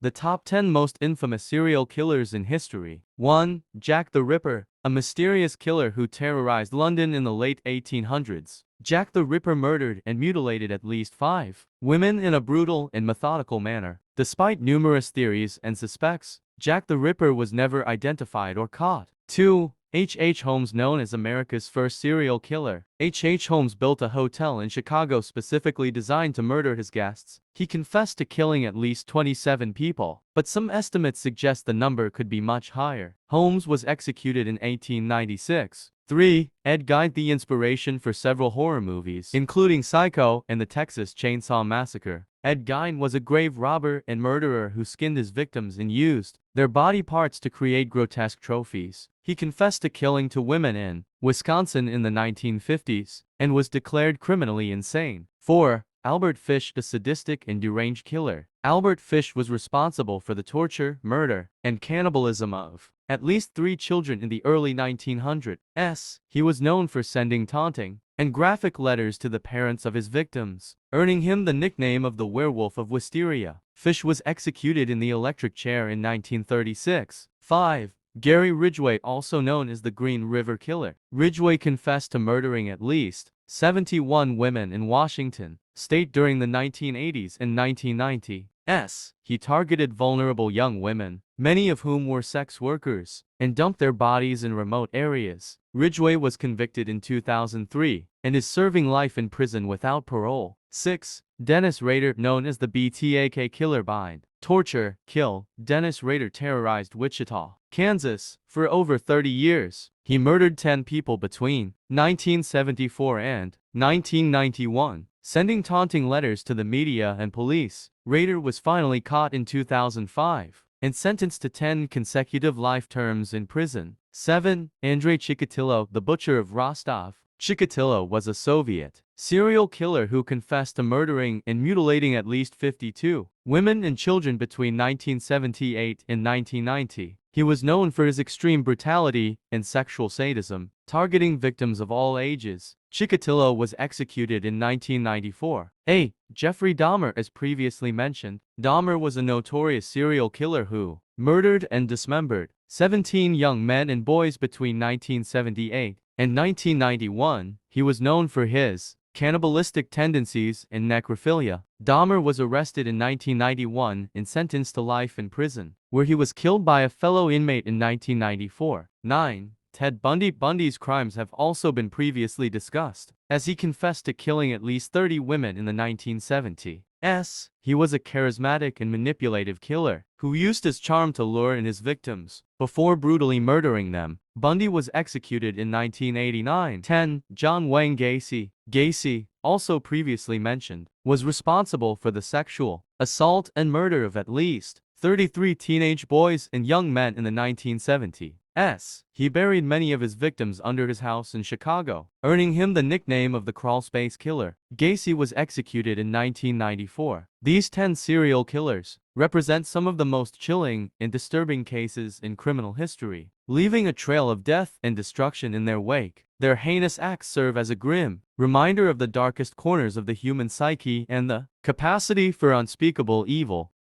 The top 10 most infamous serial killers in history. 1. Jack the Ripper, a mysterious killer who terrorized London in the late 1800s. Jack the Ripper murdered and mutilated at least 5 women in a brutal and methodical manner. Despite numerous theories and suspects, Jack the Ripper was never identified or caught. 2. H. Holmes, known as America's first serial killer. H. Holmes built a hotel in Chicago specifically designed to murder his guests. He confessed to killing at least 27 people, but some estimates suggest the number could be much higher. Holmes was executed in 1896. 3. Ed Gein, the inspiration for several horror movies, including Psycho and the Texas Chainsaw Massacre. Ed Gein was a grave robber and murderer who skinned his victims and used their body parts to create grotesque trophies. He confessed to killing 2 women in Wisconsin in the 1950s and was declared criminally insane. 4. Albert Fish, the sadistic and deranged killer. Albert Fish was responsible for the torture, murder, and cannibalism of at least 3 children in the early 1900s. He was known for sending taunting and graphic letters to the parents of his victims, earning him the nickname of the Werewolf of Wisteria. Fish was executed in the electric chair in 1936. 5. Gary Ridgway, also known as the Green River Killer. Ridgway confessed to murdering at least 71 women in Washington state during the 1980s and 1990s. He targeted vulnerable young women, many of whom were sex workers, and dumped their bodies in remote areas. Ridgway was convicted in 2003 and is serving life in prison without parole. 6. Dennis Rader, known as the BTAK Killer. Bind, torture, kill. Dennis Rader terrorized Wichita, Kansas, for over 30 years. He murdered 10 people between 1974 and 1991, sending taunting letters to the media and police. Rader was finally caught in 2005 and sentenced to 10 consecutive life terms in prison. 7. Andrei Chikatilo, the Butcher of Rostov. Chikatilo was a Soviet serial killer who confessed to murdering and mutilating at least 52 women and children between 1978 and 1990. He was known for his extreme brutality and sexual sadism, targeting victims of all ages. Chikatilo was executed in 1994. 8. Jeffrey Dahmer, as previously mentioned. Dahmer was a notorious serial killer who murdered and dismembered 17 young men and boys between 1978 and 1991. He was known for his cannibalistic tendencies and necrophilia. Dahmer was arrested in 1991 and sentenced to life in prison, where he was killed by a fellow inmate in 1994. 9. Ted Bundy. Bundy's crimes have also been previously discussed, as he confessed to killing at least 30 women in the 1970s. He was a charismatic and manipulative killer who used his charm to lure in his victims before brutally murdering them. Bundy was executed in 1989. 10. John Wayne Gacy. Gacy, also previously mentioned, was responsible for the sexual assault and murder of at least 33 teenage boys and young men in the 1970s. He buried many of his victims under his house in Chicago, earning him the nickname of the Crawlspace Killer. Gacy was executed in 1994. These 10 serial killers represent some of the most chilling and disturbing cases in criminal history, leaving a trail of death and destruction in their wake. Their heinous acts serve as a grim reminder of the darkest corners of the human psyche and the capacity for unspeakable evil.